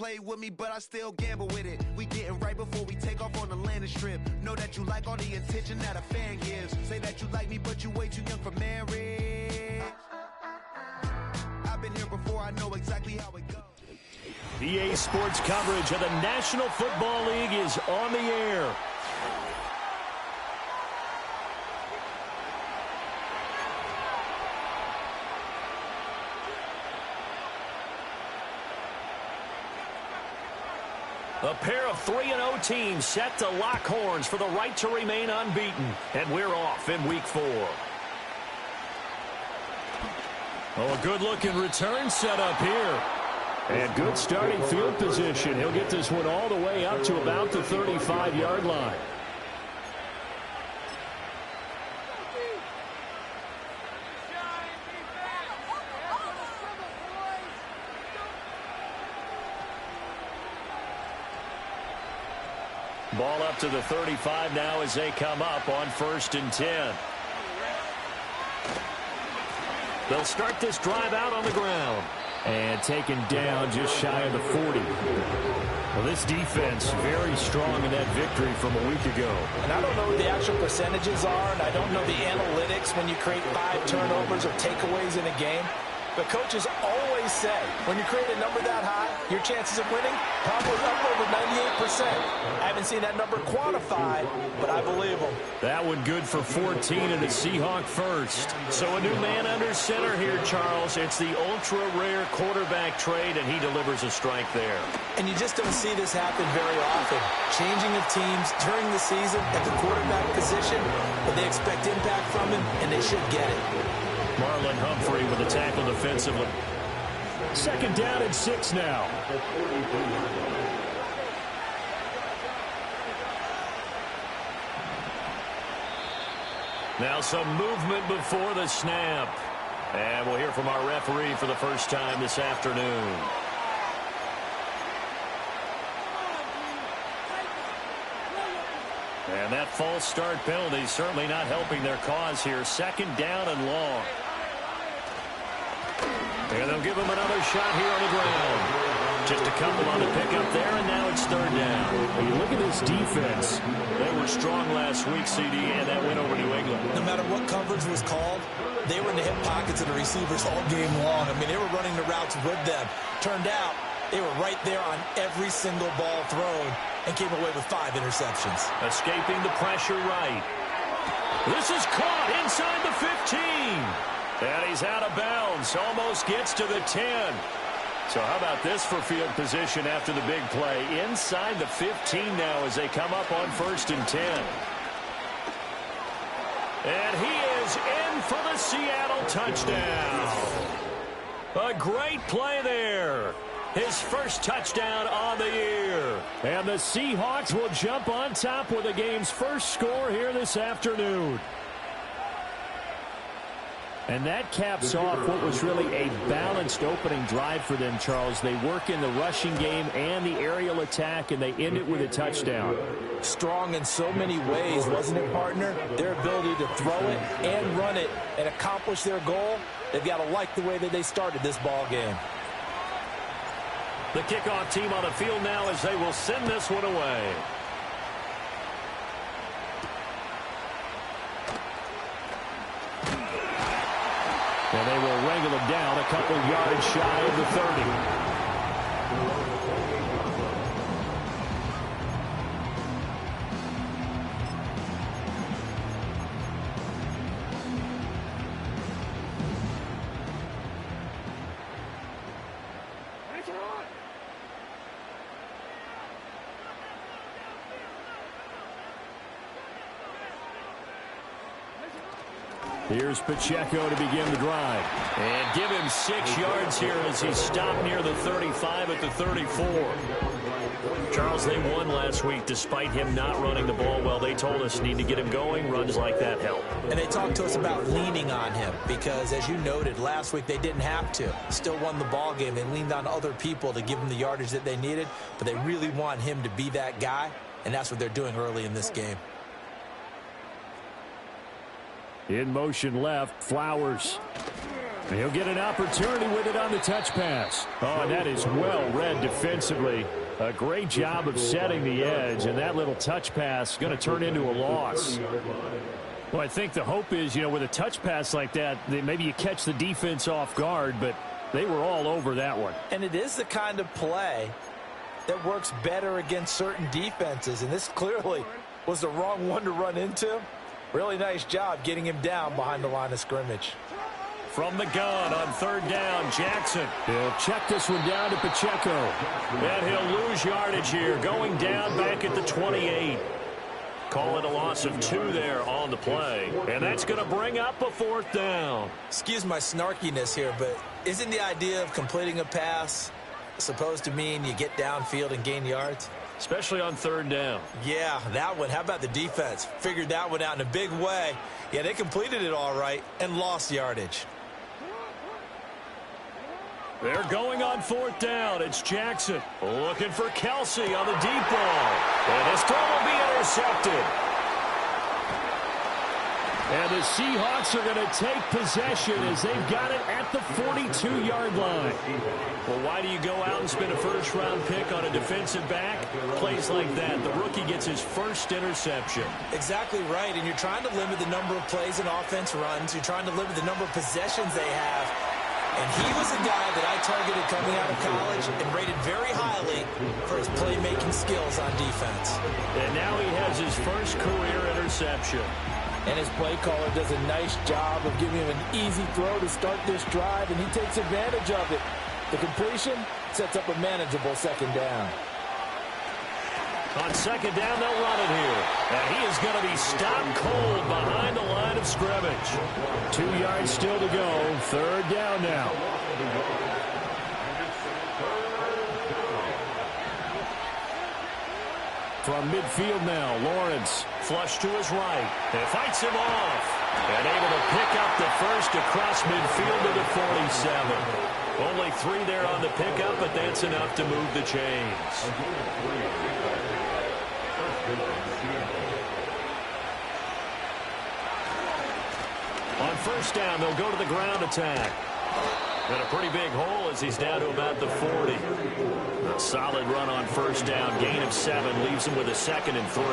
play with me, but I still gamble with it. We getting right before we take off on the landing strip. Know that you like all the attention that a fan gives. Say that you like me, but you way too young for marriage. I've been here before, I know exactly how it goes. EA Sports coverage of the National Football League is on the air. A pair of 3-0 teams set to lock horns for the right to remain unbeaten. And we're off in Week 4. Oh, a good-looking return set up here. And good starting field position. He'll get this one all the way up to about the 35-yard line. Ball up to the 35 now as they come up on 1st and 10. They'll start this drive out on the ground. And taken down just shy of the 40. Well, this defense very strong in that victory from a week ago. And I don't know what the actual percentages are, and I don't know the analytics when you create 5 turnovers or takeaways in a game. But coaches always say, when you create a number that high, your chances of winning probably up over 98%. I haven't seen that number quantified, but I believe them. That one good for 14 and a Seahawk first. So a new man under center here, Charles. It's the ultra-rare quarterback trade, and he delivers a strike there. And you just don't see this happen very often. Changing of teams during the season at the quarterback position, but they expect impact from him, and they should get it. Marlon Humphrey with a tackle defensively. 2nd down and 6 now. Now some movement before the snap. And we'll hear from our referee for the first time this afternoon. And that false start penalty certainly not helping their cause here. 2nd down and long. And they'll give him another shot here on the ground. Just a couple on the pickup there, and now it's 3rd down. When you look at this defense, they were strong last week, CD, and that win over New England. No matter what coverage was called, they were in the hip pockets of the receivers all game long. I mean, they were running the routes with them. Turned out, they were right there on every single ball thrown and came away with 5 interceptions. Escaping the pressure right. This is caught inside the 15. And he's out of bounds. Almost gets to the 10. So how about this for field position after the big play? Inside the 15 now as they come up on 1st and 10. And he is in for the Seattle touchdown. A great play there. His first touchdown on the year. And the Seahawks will jump on top with the game's first score here this afternoon. And that caps off what was really a balanced opening drive for them, Charles. They work in the rushing game and the aerial attack, and they end it with a touchdown. Strong in so many ways, wasn't it, partner? Their ability to throw it and run it and accomplish their goal, they've got to like the way that they started this ball game. The kickoff team on the field now as they will send this one away. And they will wrangle him down a couple yards shy of the 30. Here's Pacheco to begin the drive. And give him 6 yards here as he stopped near the 35 at the 34. Charles, they won last week despite him not running the ball well. They told us need to get him going. Runs like that help. And they talked to us about leaning on him because, as you noted, last week they didn't have to. Still won the ball game. They leaned on other people to give them the yardage that they needed, but they really want him to be that guy, and that's what they're doing early in this game. In motion left, Flowers. And he'll get an opportunity with it on the touch pass. Oh, and that is well read defensively. A great job of setting the edge, and that little touch pass is going to turn into a loss. Well, I think the hope is, with a touch pass like that, maybe you catch the defense off guard, but they were all over that one. And it is the kind of play that works better against certain defenses, and this clearly was the wrong one to run into. Really nice job getting him down behind the line of scrimmage. From the gun on third down, Jackson. He'll check this one down to Pacheco. And he'll lose yardage here, going down back at the 28. Call it a loss of 2 there on the play. And that's going to bring up a 4th down. Excuse my snarkiness here, but isn't the idea of completing a pass supposed to mean you get downfield and gain yards? Especially on third down. Yeah, that one. How about the defense? Figured that one out in a big way. Yeah, they completed it all right and lost yardage. They're going on 4th down. It's Jackson looking for Kelsey on the deep ball. And this throw will be intercepted. And the Seahawks are going to take possession as they've got it at the 42-yard line. Well, why do you go out and spend a first-round pick on a defensive back? Plays like that. The rookie gets his first interception. Exactly right, and you're trying to limit the number of plays an offense runs. You're trying to limit the number of possessions they have. And he was a guy that I targeted coming out of college and rated very highly for his playmaking skills on defense. And now he has his first career interception. And his play caller does a nice job of giving him an easy throw to start this drive, and he takes advantage of it. The completion sets up a manageable 2nd down. On 2nd down, they'll run it here. And he is going to be stopped cold behind the line of scrimmage. 2 yards still to go. 3rd down now. From midfield now, Lawrence. Flush to his right. And fights him off. And able to pick up the first across midfield to the 47. Only 3 there on the pickup, but that's enough to move the chains. On 1st down, they'll go to the ground attack. And a pretty big hole as he's down to about the 40. A solid run on 1st down. Gain of 7 leaves him with a 2nd and 3.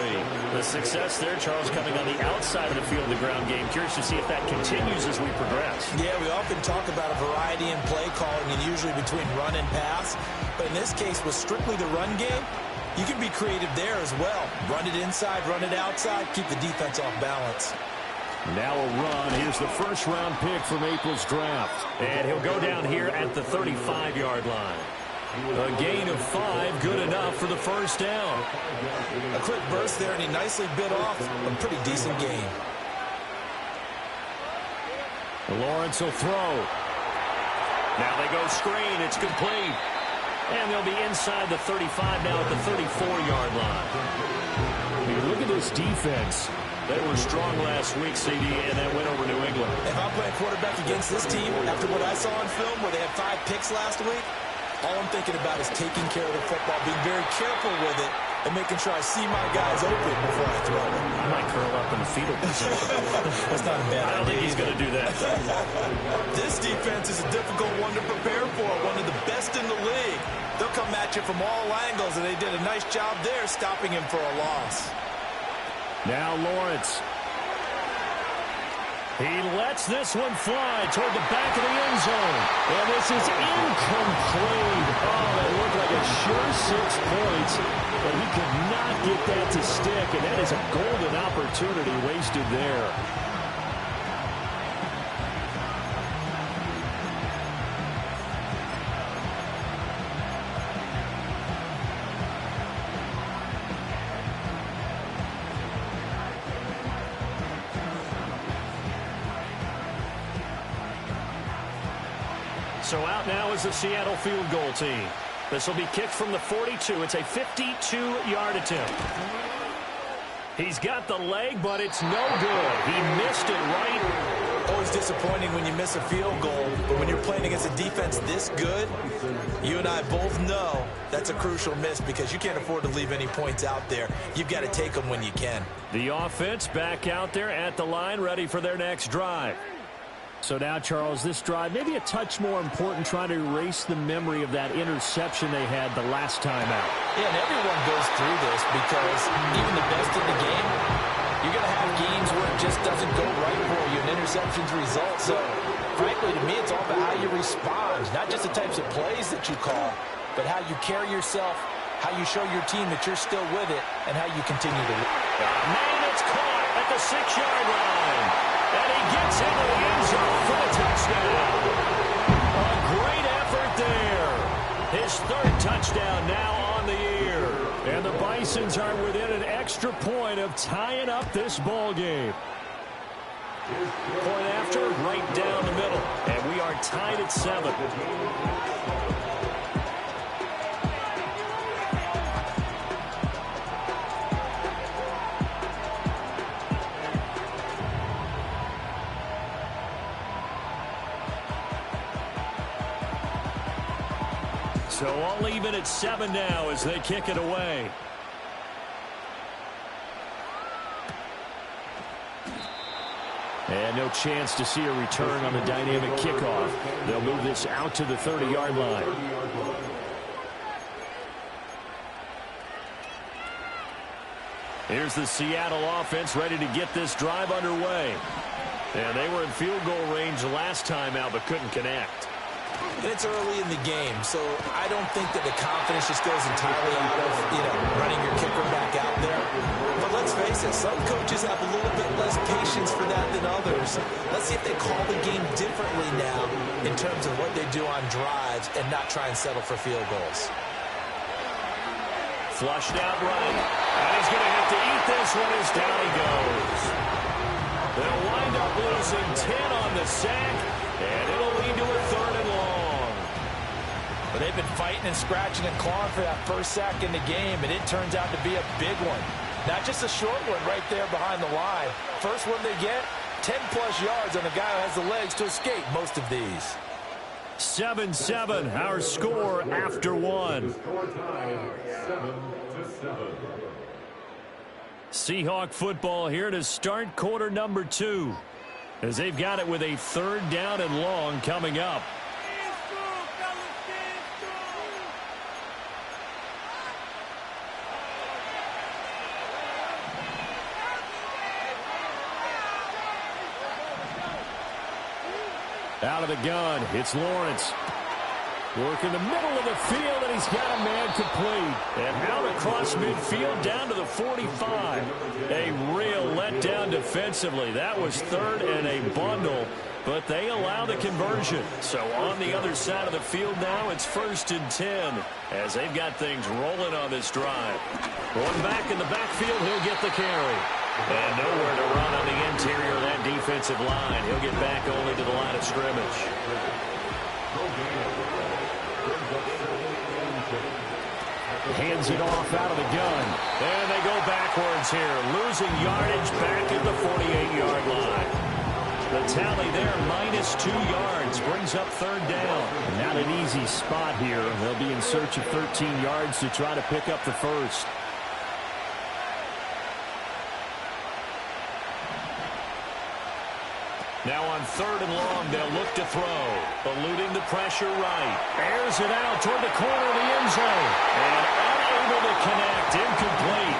The success there, Charles, coming on the outside of the field of the ground game. Curious to see if that continues as we progress. Yeah, we often talk about a variety in play calling and usually between run and pass. But in this case, with strictly the run game, you can be creative there as well. Run it inside, run it outside, keep the defense off balance. Now a run. Here's the first-round pick from April's draft. And he'll go down here at the 35-yard line. A gain of 5, good enough for the 1st down. A quick burst there, and he nicely bit off a pretty decent gain. Lawrence will throw. Now they go screen. It's complete. And they'll be inside the 35 now at the 34-yard line. You look at this defense. They were strong last week, CD, and that went over New England. If I'm playing quarterback against this team, after what I saw on film where they had 5 picks last week, all I'm thinking about is taking care of the football, being very careful with it, and making sure I see my guys open before I throw it. I might curl up in the fetal position. That's not a bad idea. I don't think he's going to do that. This defense is a difficult one to prepare for, one of the best in the league. They'll come at you from all angles, and they did a nice job there stopping him for a loss. Now Lawrence. He lets this one fly toward the back of the end zone. And this is incomplete. Oh, that looked like a sure 6 points. But he could not get that to stick. And that is a golden opportunity wasted there. So out now is the Seattle field goal team. This will be kicked from the 42. It's a 52-yard attempt. He's got the leg, but it's no good. He missed it right. Always disappointing when you miss a field goal, but when you're playing against a defense this good, you and I both know that's a crucial miss because you can't afford to leave any points out there. You've got to take them when you can. The offense back out there at the line, ready for their next drive. So now, Charles, this drive maybe a touch more important, trying to erase the memory of that interception they had the last time out. Yeah, and everyone goes through this because even the best in the game, you're going to have games where it just doesn't go right for you, and interceptions result. So, frankly, to me, it's all about how you respond, not just the types of plays that you call, but how you carry yourself, how you show your team that you're still with it, and how you continue to win. Man, it's caught at the 6-yard line. And he gets into the end zone for the touchdown. A great effort there. His third touchdown now on the year. And the Bisons are within an extra point of tying up this ball game. Point after, right down the middle. And we are tied at 7. So all even at 7 now as they kick it away. And no chance to see a return on the dynamic kickoff. They'll move this out to the 30-yard line. Here's the Seattle offense ready to get this drive underway. And they were in field goal range last time out but couldn't connect. And it's early in the game, so I don't think that the confidence just goes entirely out of, running your kicker back out there. But let's face it, some coaches have a little bit less patience for that than others. Let's see if they call the game differently now in terms of what they do on drives and not try and settle for field goals. Flushed out right. And he's going to have to eat this one as down he goes. They'll wind up losing 10 on the sack, and it'll lead to a 3rd and long. But they've been fighting and scratching and clawing for that first sack in the game, and it turns out to be a big one. Not just a short one right there behind the line. First one they get, 10-plus yards on the guy who has the legs to escape most of these. 7-7, our score after 1. Seahawk football here to start quarter number 2, as they've got it with a 3rd down and long coming up. Out of the gun, it's Lawrence. Working the middle of the field, and he's got a man complete. And out across midfield down to the 45. A real letdown defensively. That was 3rd and a bundle, but they allow the conversion. So on the other side of the field now, it's 1st and 10, as they've got things rolling on this drive. One back in the backfield, he'll get the carry. And nowhere to run on the interior of that defensive line. He'll get back only to the line of scrimmage. Hands it off out of the gun. And they go backwards here. Losing yardage back at the 48-yard line. The tally there, -2 yards. Brings up 3rd down. Not an easy spot here. They'll be in search of 13 yards to try to pick up the first. Now on 3rd and long, they'll look to throw. Eluding the pressure right. Airs it out toward the corner of the end zone. And unable to connect. Incomplete.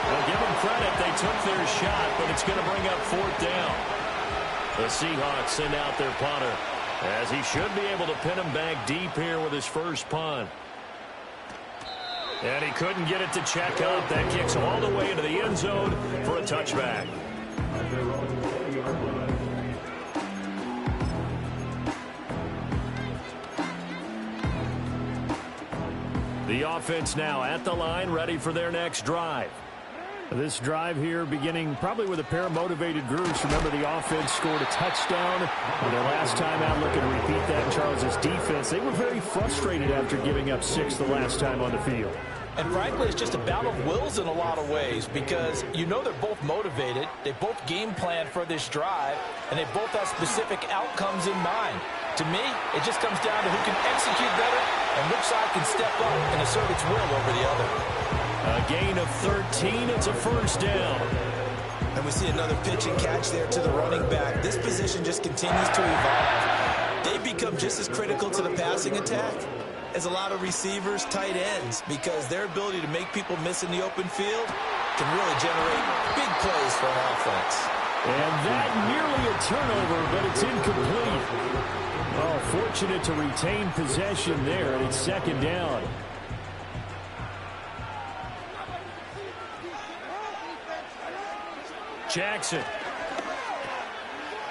Well, give them credit. They took their shot, but it's going to bring up 4th down. The Seahawks send out their punter, as he should be able to pin him back deep here with his first punt. And he couldn't get it to check up. That kicks all the way into the end zone for a touchback. The offense now at the line, ready for their next drive. This drive here beginning probably with a pair of motivated groups. Remember, the offense scored a touchdown on their last time out. Looking to repeat that. Charles's defense, they were very frustrated after giving up 6 the last time on the field. And frankly, it's just a battle of wills in a lot of ways, because they're both motivated. They both game plan for this drive, and they both have specific outcomes in mind. To me, it just comes down to who can execute better and which side can step up and assert its will over the other. A gain of 13. It's a 1st down. And we we see another pitch and catch there to the running back. This position just continues to evolve. They become just as critical to the passing attack as a lot of receivers, tight ends, because their ability to make people miss in the open field can really generate big plays for an offense. And that nearly a turnover, but it's incomplete. Oh, fortunate to retain possession there, and it's second down. Jackson.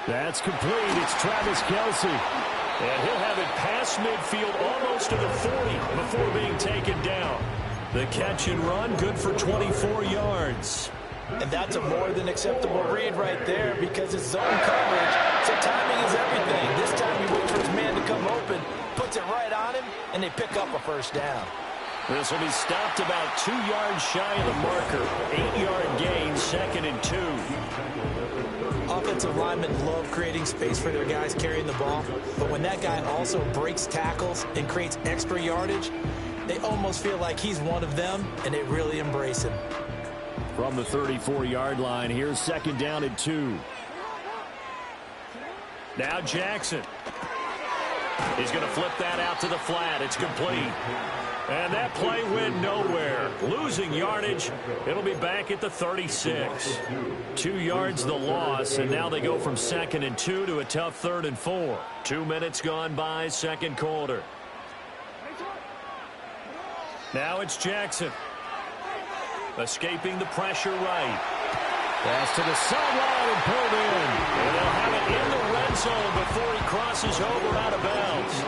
That's complete. It's Travis Kelce. And he'll have it past midfield almost to the 40 before being taken down. The catch and run, good for 24 yards. And that's a more than acceptable read right there because it's zone coverage. So timing is everything. This time he waits for his man to come open, puts it right on him, and they pick up a first down. This will be stopped about 2 yards shy of the marker. 8-yard gain, 2nd and 2. Offensive linemen love creating space for their guys carrying the ball, but when that guy also breaks tackles and creates extra yardage, they almost feel like he's one of them, and they really embrace him. From the 34-yard line, here's 2nd down and 2. Now Jackson. He's going to flip that out to the flat. It's complete. And that play went nowhere. Losing yardage. It'll be back at the 36. 2 yards the loss, and now they go from 2nd and 2 to a tough 3rd and 4. 2 minutes gone by, second quarter. Now it's Jackson. Escaping the pressure right. Pass to the sideline and pulled in. And they'll have it in the red zone before he crosses over out of bounds.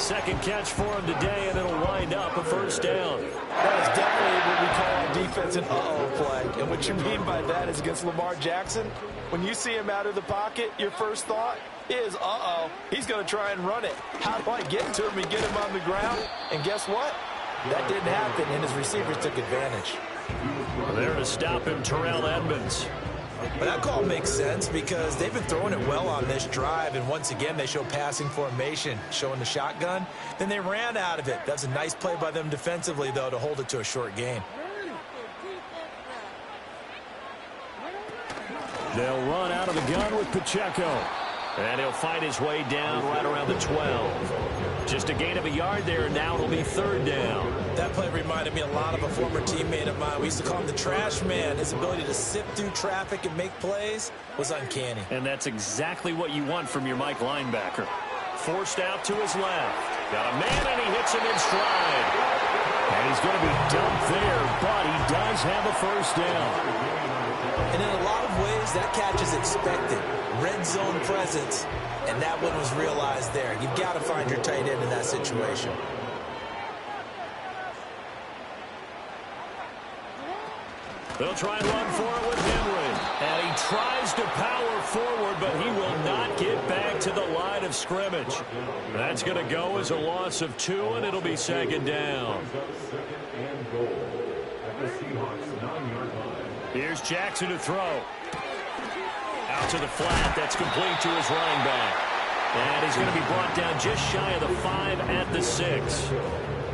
Second catch for him today, and it'll wind up a first down. That is definitely what we call on defense an uh-oh play. And what you mean by that is against Lamar Jackson, when you see him out of the pocket, your first thought is, uh-oh, he's going to try and run it. How do I get to him and get him on the ground? And guess what? That didn't happen, and his receivers took advantage. There to stop him, Terrell Edmunds. But that call makes sense because they've been throwing it well on this drive, and once again they show passing formation, showing the shotgun. Then they ran out of it. That's a nice play by them defensively, though, to hold it to a short gain. They'll run out of the gun with Pacheco. And he'll find his way down right around the 12. Just a gain of a yard there, and now it'll be 3rd down. That play reminded me a lot of a former teammate of mine. We used to call him the trash man. His ability to sift through traffic and make plays was uncanny. And that's exactly what you want from your Mike linebacker. Forced out to his left. Got a man, and he hits him in stride. And he's going to be dumped there, but he does have a first down. And in a lot of ways, that catch is expected. Red zone presence, and that one was realized there. You've got to find your tight end in that situation. They'll try and run for it with Henry. And he tries to power forward, but he will not get back to the line of scrimmage. That's going to go as a loss of 2, and it'll be 2nd down. Here's Jackson to throw. Out to the flat. That's complete to his running back. And he's going to be brought down just shy of the 5 at the 6.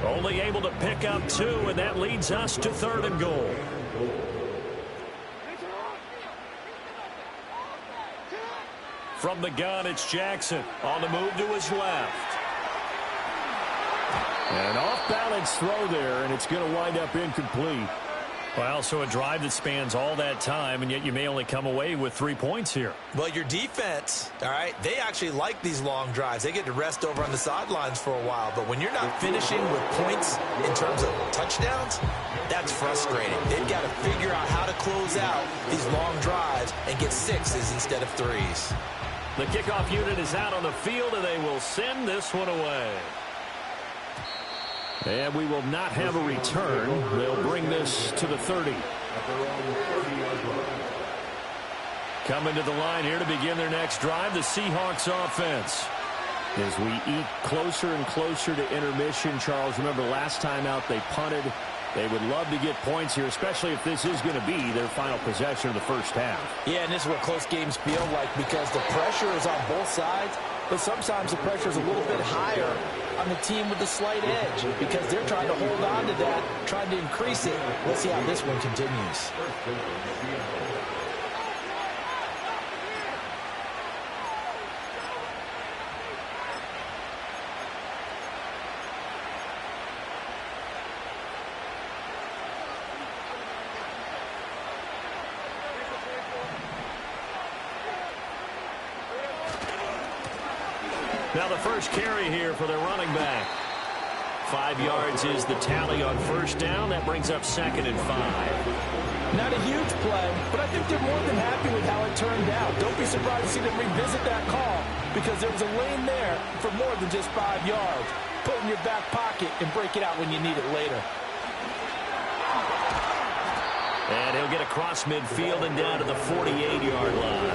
Only able to pick up 2, and that leads us to 3rd and goal. From the gun, it's Jackson on the move to his left. An off-balance throw there, and it's going to wind up incomplete. Well, so a drive that spans all that time, and yet you may only come away with 3 points here. Well, your defense, all right, they actually like these long drives. They get to rest over on the sidelines for a while. But when you're not finishing with points in terms of touchdowns, that's frustrating. They've got to figure out how to close out these long drives and get 6s instead of 3s. The kickoff unit is out on the field, and they will send this one away. And we will not have a return. They'll bring this to the 30. Coming to the line here to begin their next drive, the Seahawks offense. As we eat closer and closer to intermission, Charles, remember last time out they punted. They would love to get points here, especially if this is going to be their final possession of the first half. Yeah, and this is what close games feel like because the pressure is on both sides, but sometimes the pressure is a little bit higher on the team with the slight edge because they're trying to hold on to that, trying to increase it. Let's see how this one continues. Now the first carry here for their running back. 5 yards is the tally on first down. That brings up 2nd and 5. Not a huge play, but I think they're more than happy with how it turned out. Don't be surprised to see them revisit that call because there was a lane there for more than just 5 yards. Put it in your back pocket and break it out when you need it later. And he'll get across midfield and down to the 48-yard line.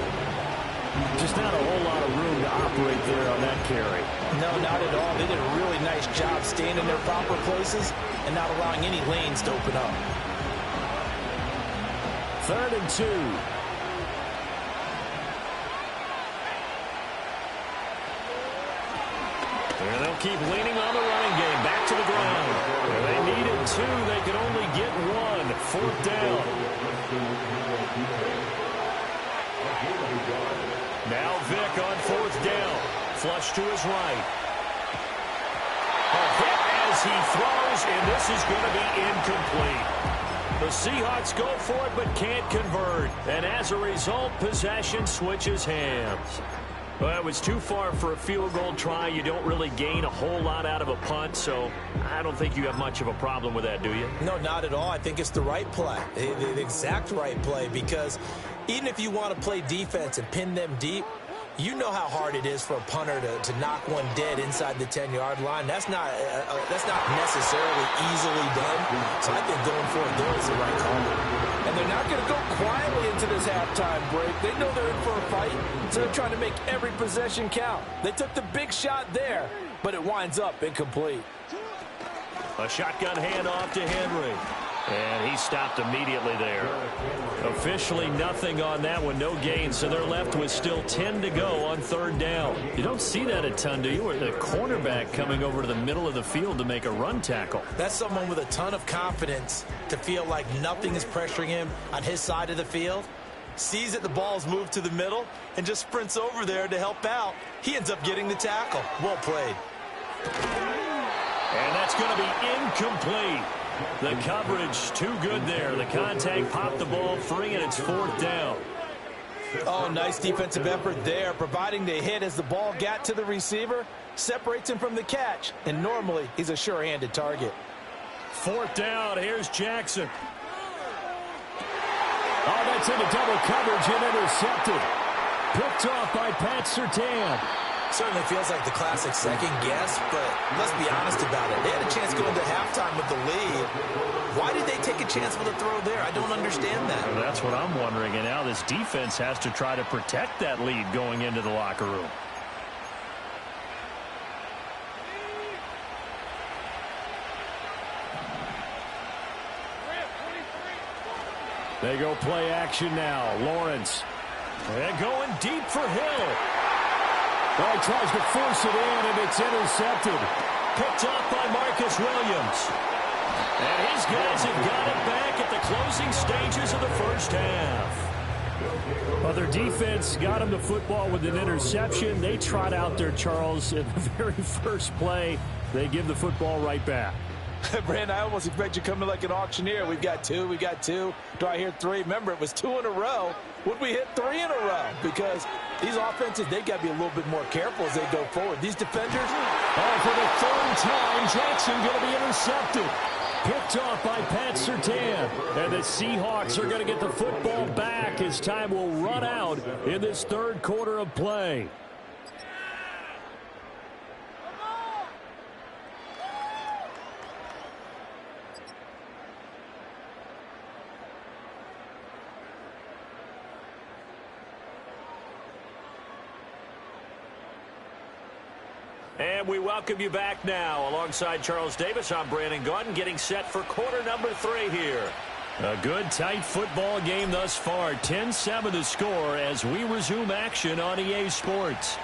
Just not a whole lot of room to operate there on that carry. No, not at all. They did a really nice job staying in their proper places and not allowing any lanes to open up. 3rd and 2. And they'll keep leaning on the running game. Back to the ground. And they needed 2. They could only get 1. 4th down. Now Vick on 4th down. Flush to his right. A hit as he throws, and this is going to be incomplete. The Seahawks go for it but can't convert. And as a result, possession switches hands. Well, it was too far for a field goal try. You don't really gain a whole lot out of a punt, so I don't think you have much of a problem with that, do you? No, not at all. I think it's the right play, the exact right play, because even if you want to play defense and pin them deep, you know how hard it is for a punter to knock one dead inside the 10-yard line. That's not necessarily easily done. So I think going for it there is the right call. And they're not going to go quietly into this halftime break. They know they're in for a fight, so they're trying to make every possession count. They took the big shot there, but it winds up incomplete. A shotgun handoff to Henry. And he stopped immediately there. Officially nothing on that one, no gain, so they're left with still 10 to go on 3rd down. You don't see that a ton, do you? Or the cornerback coming over to the middle of the field to make a run tackle. That's someone with a ton of confidence to feel like nothing is pressuring him on his side of the field. Sees that the ball's moved to the middle and just sprints over there to help out. He ends up getting the tackle. Well played. And that's going to be incomplete. The coverage too good there. The contact popped the ball free, and it's 4th down. Oh, nice defensive effort there, providing the hit as the ball got to the receiver, separates him from the catch, and normally he's a sure-handed target. 4th down, here's Jackson. Oh, that's into double coverage and intercepted. Picked off by Pat Surtain. Certainly feels like the classic second guess, but let's be honest about it. They had a chance going to halftime with the lead. Why did they take a chance with a throw there? I don't understand that. Well, that's what I'm wondering, and now this defense has to try to protect that lead going into the locker room. They go play action now. Lawrence. And going deep for Hill. Well, he tries to force it in, and it's intercepted. Picked off by Marcus Williams. And his guys have got it back at the closing stages of the first half. Well, their defense got him the football with an interception. They trot out there, Charles, in the very first play. They give the football right back. Brandon, I almost expect you to come in like an auctioneer. We've got 2, we got 2. Do I hear 3? Remember, it was 2 in a row. Would we hit 3 in a row? Because these offenses, they've got to be a little bit more careful as they go forward. These defenders. Oh, for the 3rd time, Jackson going to be intercepted. Picked off by Pat Surtain. And the Seahawks are going to get the football back as time will run out in this 3rd quarter of play. And we welcome you back now. Alongside Charles Davis, I'm Brandon Gaudin, getting set for quarter number 3 here. A good, tight football game thus far. 10-7 to score as we resume action on EA Sports.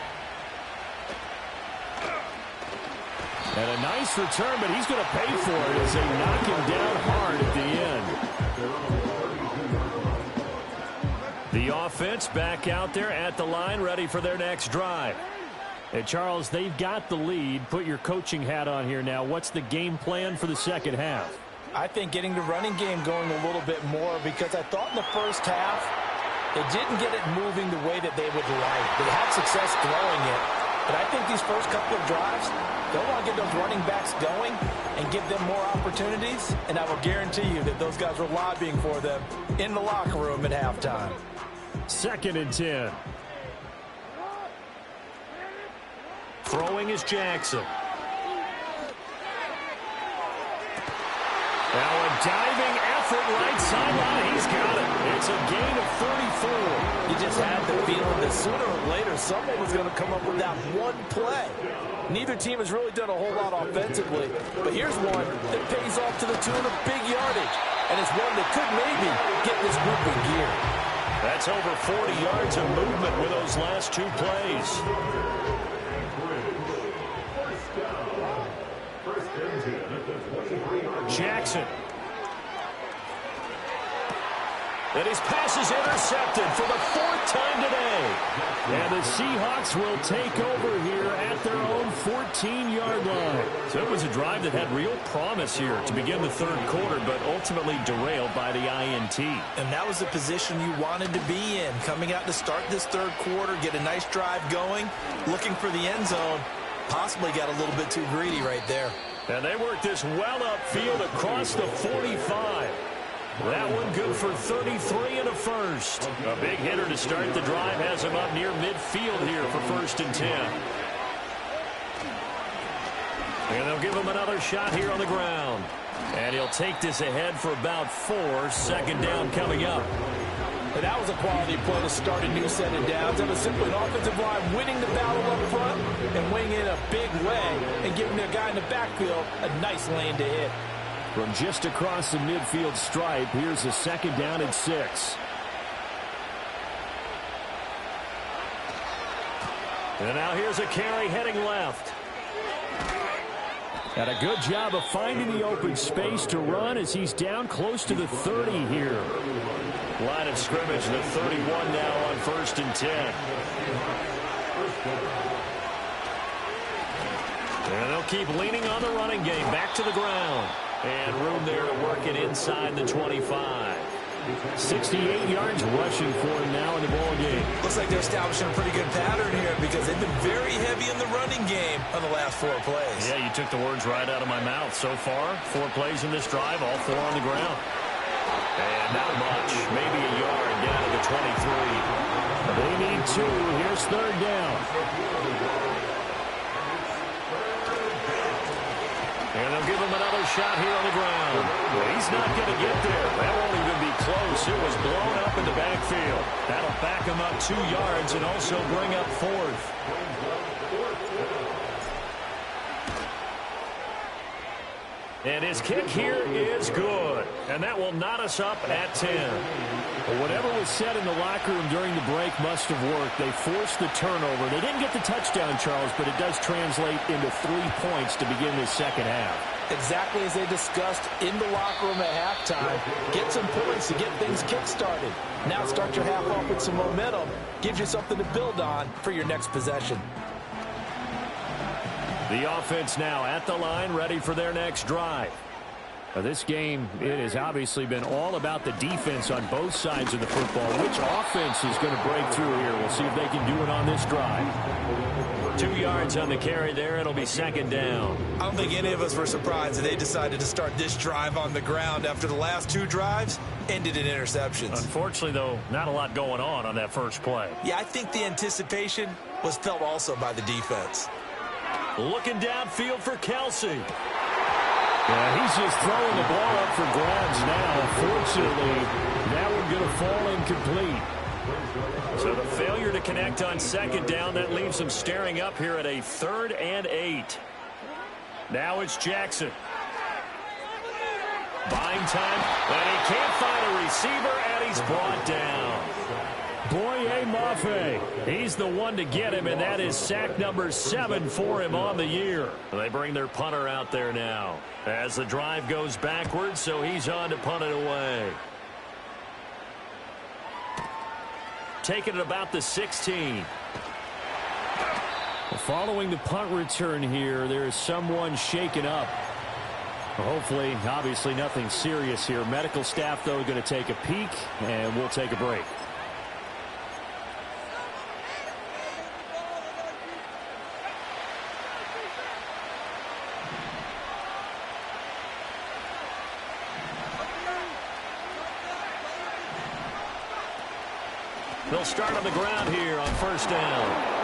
And a nice return, but he's going to pay for it as they knock him down hard at the end. The offense back out there at the line, ready for their next drive. Hey, Charles, they've got the lead. Put your coaching hat on here now. What's the game plan for the second half? I think getting the running game going a little bit more, because I thought in the first half it didn't get it moving the way that they would like. They had success throwing it, But I think these first couple of drives, they'll want to get those running backs going and give them more opportunities. And I will guarantee you that those guys were lobbying for them in the locker room at halftime. 2nd and 10. Throwing is Jackson. Now a diving effort right sideline. He's got it. It's a gain of 34. You just had the feeling that sooner or later someone was going to come up with that one play. Neither team has really done a whole lot offensively, but here's one that pays off to the tune of big yardage, and it's one that could maybe get this group in gear. That's over 40 yards of movement with those last 2 plays. Jackson. And his pass is intercepted for the 4th time today. And the Seahawks will take over here at their own 14-yard line. So it was a drive that had real promise here to begin the 3rd quarter, but ultimately derailed by the INT. And that was the position you wanted to be in, coming out to start this 3rd quarter, get a nice drive going, looking for the end zone. Possibly got a little bit too greedy right there. And they work this well upfield across the 45. That one good for 33 and a first. A big hitter to start the drive has him up near midfield here for 1st and 10. And they'll give him another shot here on the ground. And he'll take this ahead for about 4. 2nd down coming up. And that was a quality play to start a new set of downs. That was simply an offensive line winning the battle up front and winning in a big way and giving their guy in the backfield a nice lane to hit. From just across the midfield stripe, here's a 2nd down and 6. And now here's a carry heading left. And a good job of finding the open space to run as he's down close to the 30 here. Line of scrimmage, the 31 now on 1st and 10. And they'll keep leaning on the running game. Back to the ground. And room there to work it inside the 25. 68 yards rushing for him now in the ball game. Looks like they're establishing a pretty good pattern here because they've been very heavy in the running game on the last 4 plays. Yeah, you took the words right out of my mouth. So far, 4 plays in this drive, all 4 on the ground. And not much, maybe a yard down to the 23. They need 2. Here's 3rd down. And they'll give him another shot here on the ground. Well, he's not going to get there. That won't even be close. It was blown up in the backfield. That'll back him up 2 yards and also bring up 4th. And his kick here is good. And that will knot us up at 10. Well, whatever was said in the locker room during the break must have worked. They forced the turnover. They didn't get the touchdown, Charles, but it does translate into 3 points to begin this 2nd half. Exactly as they discussed in the locker room at halftime. Get some points to get things kick-started. Now start your half off with some momentum. Gives you something to build on for your next possession. The offense now at the line, ready for their next drive. Now, this game, it has obviously been all about the defense on both sides of the football. Which offense is going to break through here? We'll see if they can do it on this drive. 2 yards on the carry there. It'll be 2nd down. I don't think any of us were surprised that they decided to start this drive on the ground after the last 2 drives ended in interceptions. Unfortunately, though, not a lot going on that first play. Yeah, I think the anticipation was felt also by the defense. Looking downfield for Kelsey. Yeah, he's just throwing the ball up for grabs now. Fortunately, that one going to fall incomplete. So the failure to connect on 2nd down, that leaves him staring up here at a 3rd and 8. Now it's Jackson. Buying time, and he can't find a receiver, and he's brought down. Boye Mafe, he's the one to get him, and that is sack number 7 for him on the year. They bring their punter out there now as the drive goes backwards, so he's on to punt it away. Taking it about the 16. Following the punt return here, there is someone shaken up. Hopefully, obviously nothing serious here. Medical staff, though, going to take a peek, and we'll take a break. They'll start on the ground here on first down.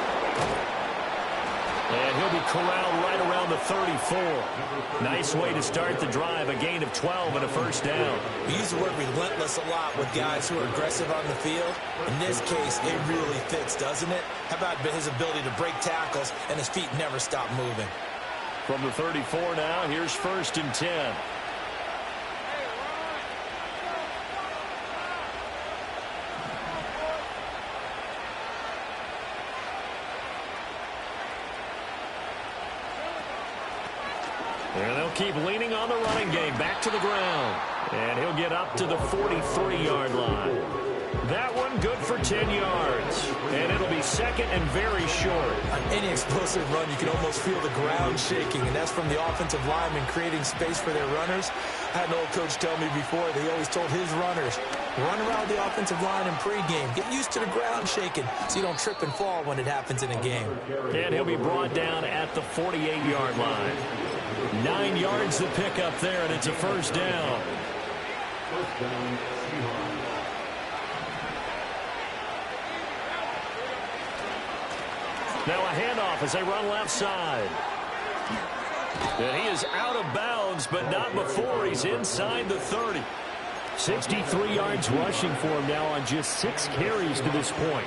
And he'll be corralled right around the 34. Nice way to start the drive, a gain of 12 and a first down. We use the word relentless a lot with guys who are aggressive on the field. In this case, it really fits, doesn't it? How about his ability to break tackles and his feet never stop moving? From the 34 now, here's first and 10. And they'll keep leaning on the running game. Back to the ground. And he'll get up to the 43-yard line. That one good for 10 yards. And it'll be second and very short. On any explosive run, you can almost feel the ground shaking, and that's from the offensive linemen creating space for their runners. I had an old coach tell me before that he always told his runners, run around the offensive line in pregame. Get used to the ground shaking so you don't trip and fall when it happens in a game. And he'll be brought down at the 48-yard line. 9 yards to pick up there, and it's a first down. Now a handoff as they run left side. And he is out of bounds, but not before he's inside the 30. 63 yards rushing for him now on just 6 carries to this point.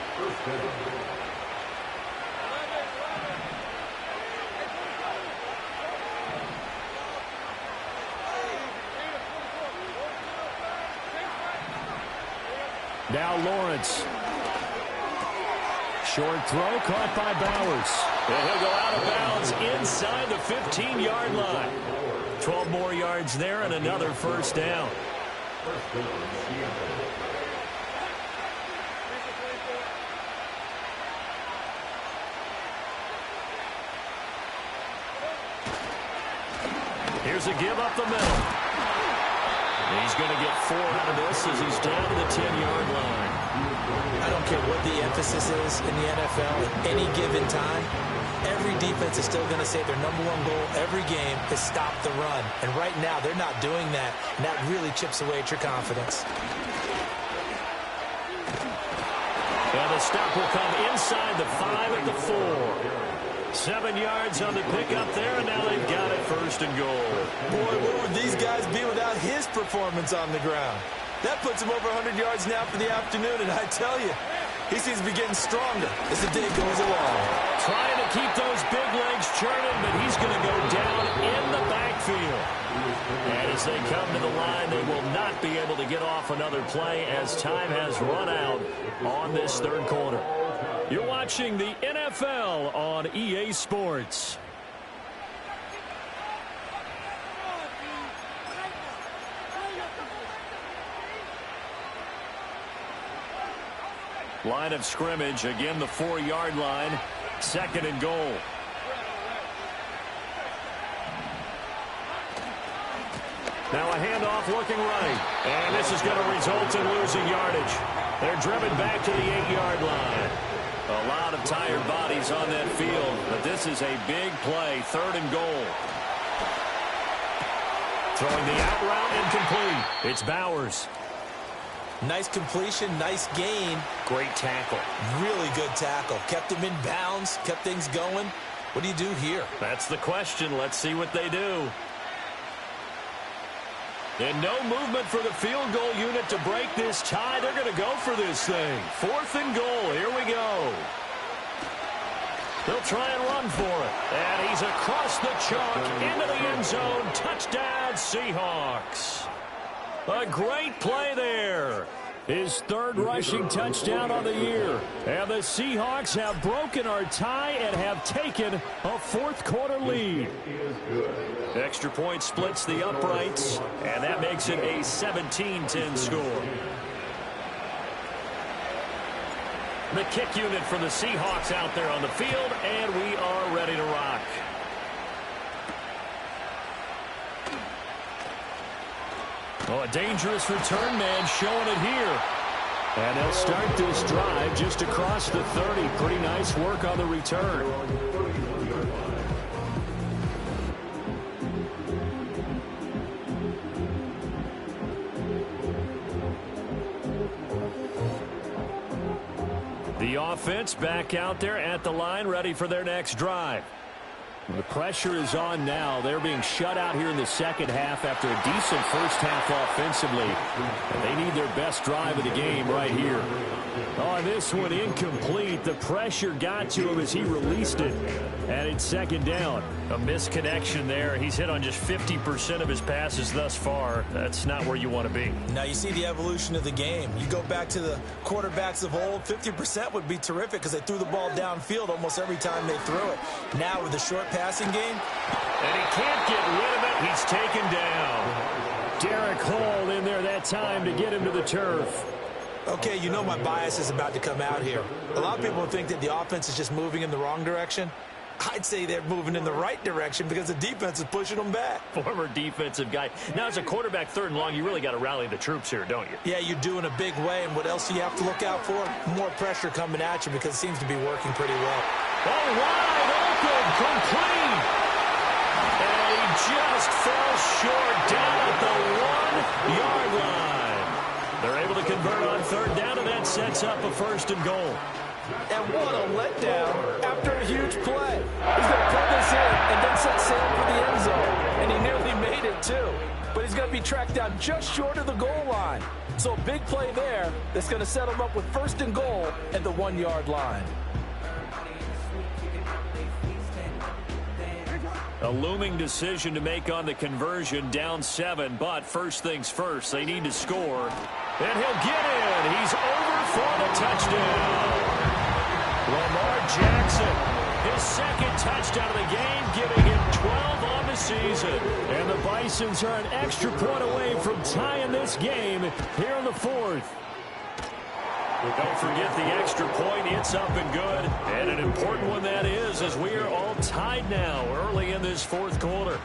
Now Lawrence. Short throw caught by Bowers. And he'll go out of bounds inside the 15-yard line. 12 more yards there and another first down. Here's a give up the middle. He's going to get 4 out of this as he's down to the 10-yard line. I don't care what the emphasis is in the NFL at any given time. Every defense is still going to say their number one goal every game is stop the run. And right now, they're not doing that, and that really chips away at your confidence. And the stop will come inside the 5 at the 4. 7 yards on the pickup there, and now they've got it first and goal. Boy, where would these guys be without his performance on the ground? That puts him over 100 yards now for the afternoon, and I tell you, he seems to be getting stronger as the day goes along. Trying to keep those big legs churning, but he's going to go down in the backfield. And as they come to the line, they will not be able to get off another play as time has run out on this third quarter. You're watching the NFL on EA Sports. Line of scrimmage, again the 4-yard line, second and goal. Now a handoff looking right, and this is going to result in losing yardage. They're driven back to the 8-yard line. A lot of tired bodies on that field, but this is a big play, third and goal. Throwing the out route incomplete. It's Bowers. Nice completion, nice gain. Great tackle. Really good tackle. Kept him in bounds, kept things going. What do you do here? That's the question. Let's see what they do. And no movement for the field goal unit to break this tie. They're going to go for this thing. Fourth and goal. Here we go. They'll try and run for it. And he's across the chalk into the end zone. Touchdown, Seahawks. A great play there. His third rushing touchdown on the year. And the Seahawks have broken our tie and have taken a fourth-quarter lead. Extra point splits the uprights, and that makes it a 17-10 score. The kick unit for the Seahawks out there on the field, and we are ready to rock. Oh, a dangerous return man showing it here. And they'll start this drive just across the 30. Pretty nice work on the return. The offense back out there at the line, ready for their next drive. The pressure is on now. They're being shut out here in the second half after a decent first half offensively. And they need their best drive of the game right here. On this one, incomplete. The pressure got to him as he released it. And it's second down. A misconnection there. He's hit on just 50% of his passes thus far. That's not where you want to be. Now you see the evolution of the game. You go back to the quarterbacks of old, 50% would be terrific because they threw the ball downfield almost every time they threw it. Now with the short passing game. And he can't get rid of it. He's taken down. Derek Hall in there that time to get him to the turf. Okay, you know my bias is about to come out here. A lot of people think that the offense is just moving in the wrong direction. I'd say they're moving in the right direction because the defense is pushing them back. Former defensive guy. Now, as a quarterback, third and long, you really got to rally the troops here, don't you? Yeah, you do in a big way. And what else do you have to look out for? More pressure coming at you because it seems to be working pretty well. Oh, wide open, complete. And he just fell short down at the 1-yard line. They're able to convert on third down, and that sets up a first and goal. And what a letdown after a huge play. He's going to pull this in and then set sail for the end zone. And he nearly made it, too. But he's going to be tracked down just short of the goal line. So a big play there that's going to set him up with first and goal at the 1-yard line. A looming decision to make on the conversion, down 7. But first things first, they need to score. And he'll get in. He's over for the touchdown. Lamar Jackson, his second touchdown of the game, giving him 12 on the season. And the Bisons are an extra point away from tying this game here in the fourth. Don't forget the extra point. It's up and good. And an important one that is, as we are all tied now early in this fourth quarter.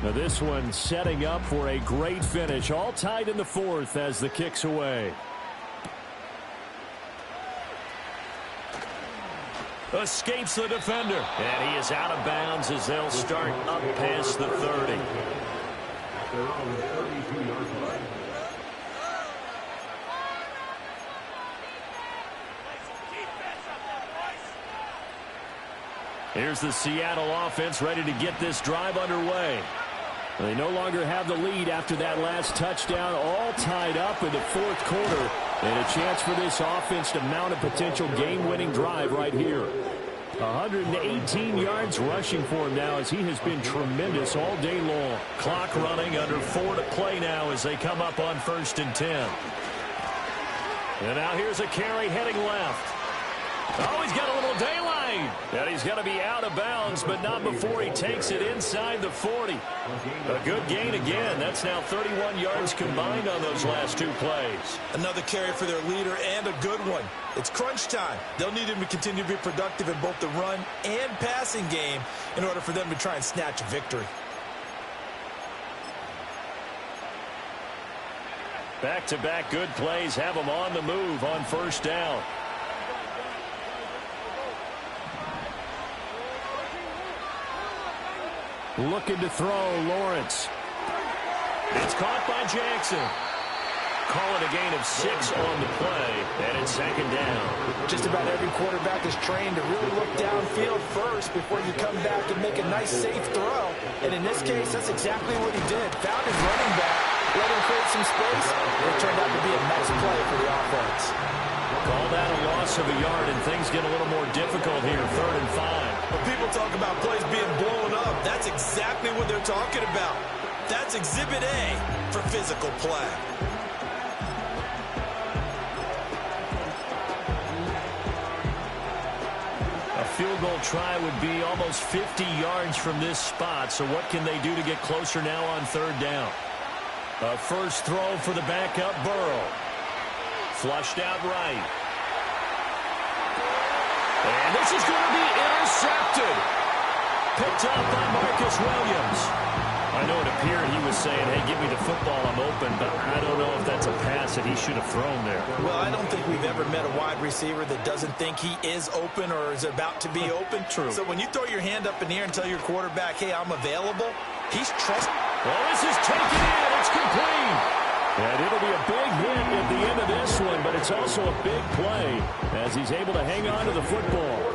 Now this one setting up for a great finish. All tied in the fourth as the kick's away. Escapes the defender. And he is out of bounds as they'll start up past the 30. Here's the Seattle offense ready to get this drive underway. They no longer have the lead after that last touchdown, all tied up in the fourth quarter. And a chance for this offense to mount a potential game-winning drive right here. 118 yards rushing for him now as he has been tremendous all day long. Clock running, under 4 to play now as they come up on 1st and 10. And now here's a carry heading left. Oh, he's got a little daylight. And he's going to be out of bounds, but not before he takes it inside the 40. A good gain again. That's now 31 yards combined on those last 2 plays. Another carry for their leader and a good one. It's crunch time. They'll need him to continue to be productive in both the run and passing game in order for them to try and snatch a victory. Back-to-back good plays have them on the move on first down. Looking to throw, Lawrence. It's caught by Jackson. Call it a gain of 6 on the play, and it's second down. Just about every quarterback is trained to really look downfield first before you come back and make a nice, safe throw. And in this case, that's exactly what he did. Found his running back, let him create some space, and it turned out to be a nice play for the offense. Call that a loss of a yard, and things get a little more difficult here, 3rd and 5. When people talk about plays being blown up, that's exactly what they're talking about. That's Exhibit A for physical play. A field goal try would be almost 50 yards from this spot, so what can they do to get closer now on 3rd down? A first throw for the backup, Burrow. Flushed out right. And this is going to be intercepted. Picked up by Marcus Williams. I know it appeared he was saying, hey, give me the football, I'm open, but I don't know if that's a pass that he should have thrown there. Well, I don't think we've ever met a wide receiver that doesn't think he is open or is about to be open. True. So when you throw your hand up in the air and tell your quarterback, hey, I'm available, he's trusting. Well, this is taken in. It's complete. And it'll be a big hit at the end of this one, but it's also a big play as he's able to hang on to the football.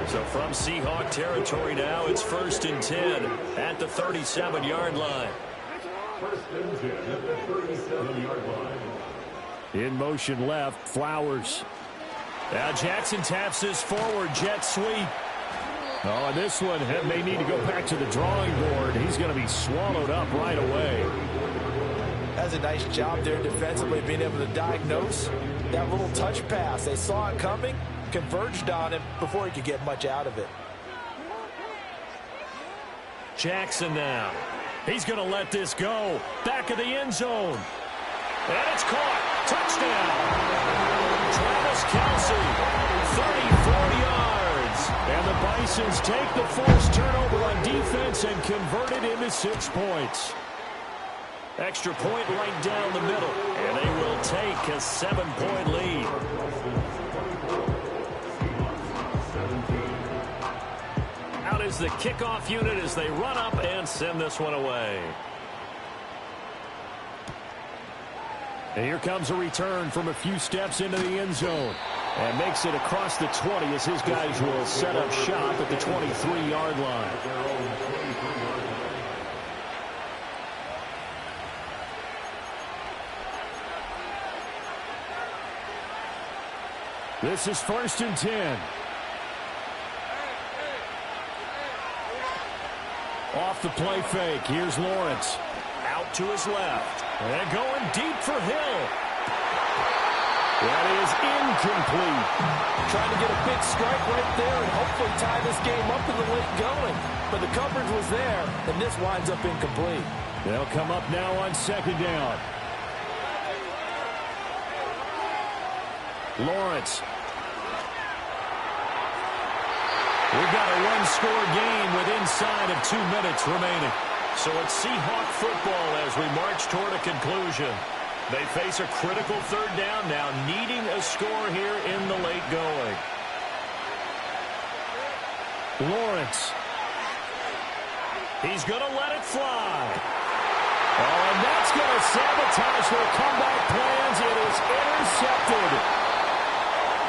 So from Seahawk territory now, it's 1st and 10 at the 37-yard line. In motion left, Flowers. Now Jackson taps this forward jet sweep. Oh, and this one may need to go back to the drawing board. He's going to be swallowed up right away. That's a nice job there defensively, being able to diagnose that little touch pass. They saw it coming, converged on him before he could get much out of it. Jackson now. He's going to let this go. Back of the end zone. And it's caught. Touchdown. Travis Kelce, 34 yards. And the Bisons take the forced turnover on defense and convert it into 6 points. Extra point right down the middle. And they will take a 7-point lead. Out is the kickoff unit as they run up and send this one away. And here comes a return from a few steps into the end zone. And makes it across the 20 as his guys will set up shop at the 23-yard line. This is 1st and 10. Off the play fake. Here's Lawrence. Out to his left. And going deep for Hill. That is incomplete. Trying to get a big strike right there and hopefully tie this game up in the late going. But the coverage was there, and this winds up incomplete. They'll come up now on 2nd down. Lawrence. We've got a one-score game with inside of 2 minutes remaining. So it's Seahawk football as we march toward a conclusion. They face a critical 3rd down now, needing a score here in the late going. Lawrence. He's going to let it fly. Oh, and that's going to sabotage their comeback plans. It is intercepted.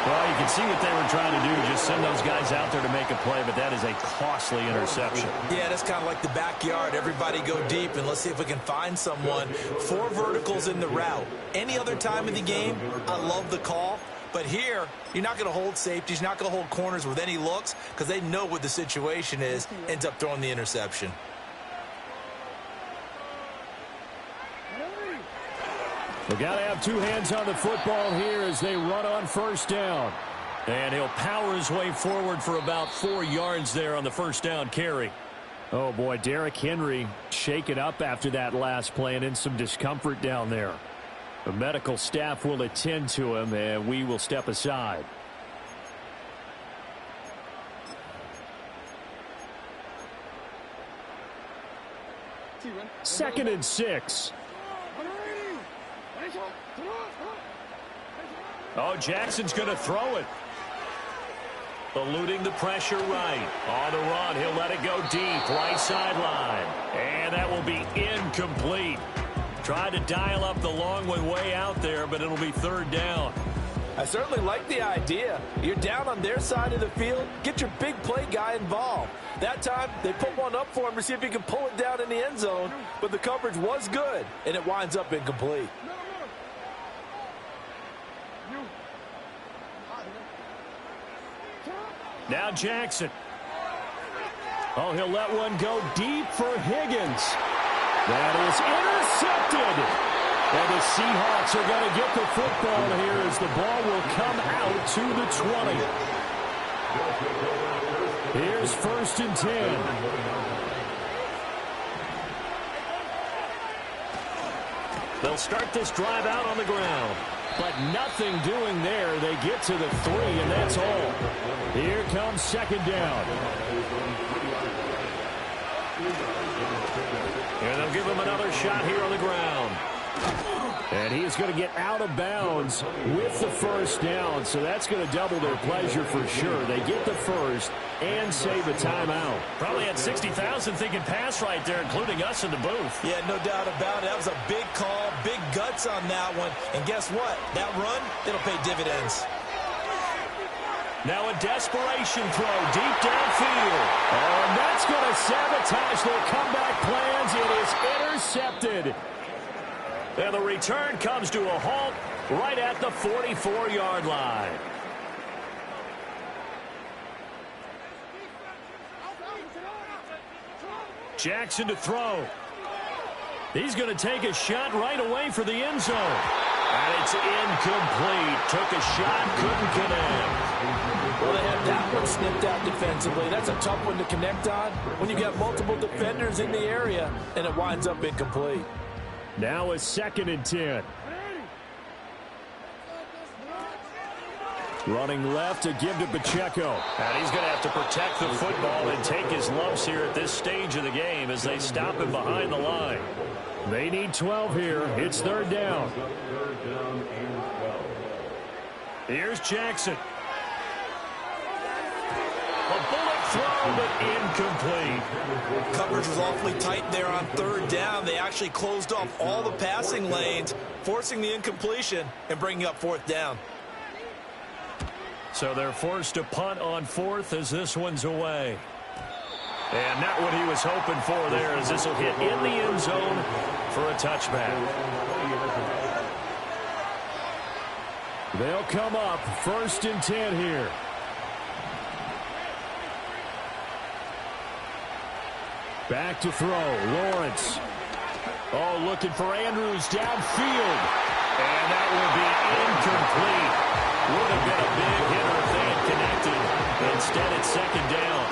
Well, you can see what they were trying to do, just send those guys out there to make a play, but that is a costly interception. Yeah, that's kind of like the backyard. Everybody go deep, and let's see if we can find someone. 4 verticals in the route. Any other time of the game, I love the call. But here, you're not going to hold safeties, you're not going to hold corners with any looks because they know what the situation is, ends up throwing the interception. They've got to have 2 hands on the football here as they run on 1st down. And he'll power his way forward for about 4 yards there on the 1st down carry. Oh, boy, Derrick Henry shaken up after that last play and in some discomfort down there. The medical staff will attend to him, and we will step aside. Second and 6. Oh, Jackson's going to throw it. Eluding the pressure right. On the run, he'll let it go deep. Right sideline. And that will be incomplete. Tried to dial up the long one way out there, but it'll be 3rd down. I certainly like the idea. You're down on their side of the field. Get your big play guy involved. That time, they put one up for him to see if he can pull it down in the end zone. But the coverage was good, and it winds up incomplete. Now Jackson. Oh, he'll let one go deep for Higgins. That is intercepted. And the Seahawks are going to get the football here as the ball will come out to the 20. Here's 1st and 10. They'll start this drive out on the ground. But nothing doing there. They get to the 3, and that's all. Here comes 2nd down. And they'll give him another shot here on the ground. And he is going to get out of bounds with the 1st down. So that's going to double their pleasure for sure. They get the 1st, and save a timeout. Probably had 60,000 thinking pass right there, including us in the booth. Yeah, no doubt about it. That was a big call, big guts on that one. And guess what? That run, it'll pay dividends. Now a desperation throw deep downfield. And that's going to sabotage their comeback plans. It is intercepted. And the return comes to a halt right at the 44-yard line. Jackson to throw. He's going to take a shot right away for the end zone. And it's incomplete. Took a shot, couldn't connect. Well, they had that one snipped out defensively. That's a tough one to connect on when you've got multiple defenders in the area, and it winds up incomplete. Now a 2nd and 10. Running left to give to Pacheco. And he's going to have to protect the football and take his lumps here at this stage of the game as they stop him behind the line. They need 12 here. It's 3rd down. Here's Jackson. A bullet throw, but incomplete. Coverage was awfully tight there on 3rd down. They actually closed off all the passing lanes, forcing the incompletion and bringing up 4th down. So they're forced to punt on 4th as this one's away. And not what he was hoping for there, as this will hit in the end zone for a touchback. They'll come up 1st and 10 here. Back to throw. Lawrence. Oh, looking for Andrews downfield. And that will be incomplete. Would have been a big hitter if they had connected. Instead, it's 2nd down.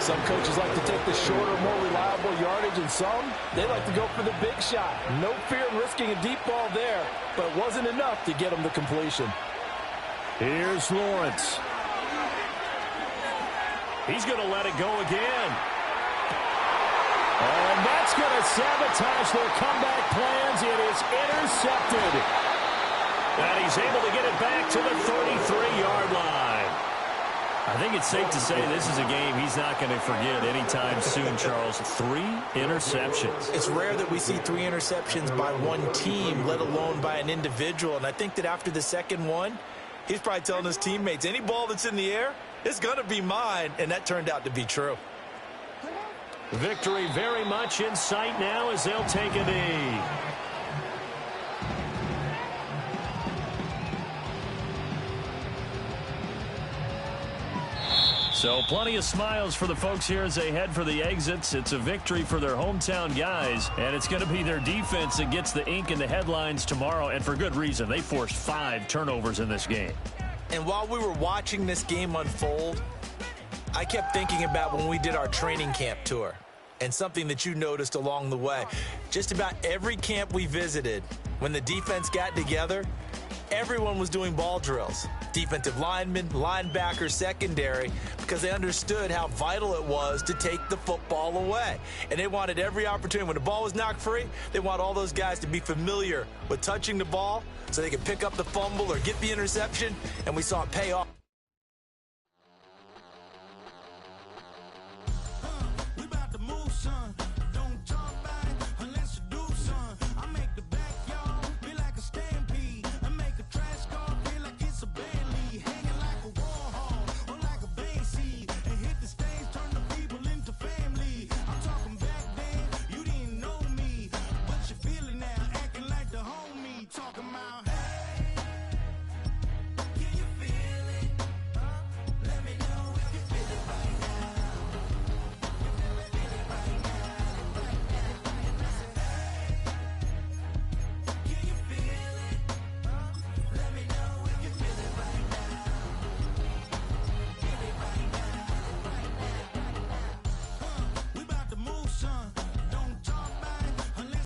Some coaches like to take the shorter, more reliable yardage, and some, they like to go for the big shot. No fear in risking a deep ball there, but it wasn't enough to get them the completion. Here's Lawrence. He's going to let it go again. And that's going to sabotage their comeback plans. It is intercepted. And he's able to get it back to the 33-yard line. I think it's safe to say this is a game he's not going to forget anytime soon, Charles. 3 interceptions. It's rare that we see 3 interceptions by one team, let alone by an individual. And I think that after the 2nd one, he's probably telling his teammates, any ball that's in the air, it's going to be mine. And that turned out to be true. Victory very much in sight now as they'll take a knee. So plenty of smiles for the folks here as they head for the exits. It's a victory for their hometown guys, and it's going to be their defense that gets the ink in the headlines tomorrow, and for good reason. They forced 5 turnovers in this game. And while we were watching this game unfold, I kept thinking about when we did our training camp tour and something that you noticed along the way. Just about every camp we visited, when the defense got together, everyone was doing ball drills. Defensive linemen, linebackers, secondary, because they understood how vital it was to take the football away. And they wanted every opportunity. When the ball was knocked free, they want all those guys to be familiar with touching the ball so they could pick up the fumble or get the interception, and we saw it pay off.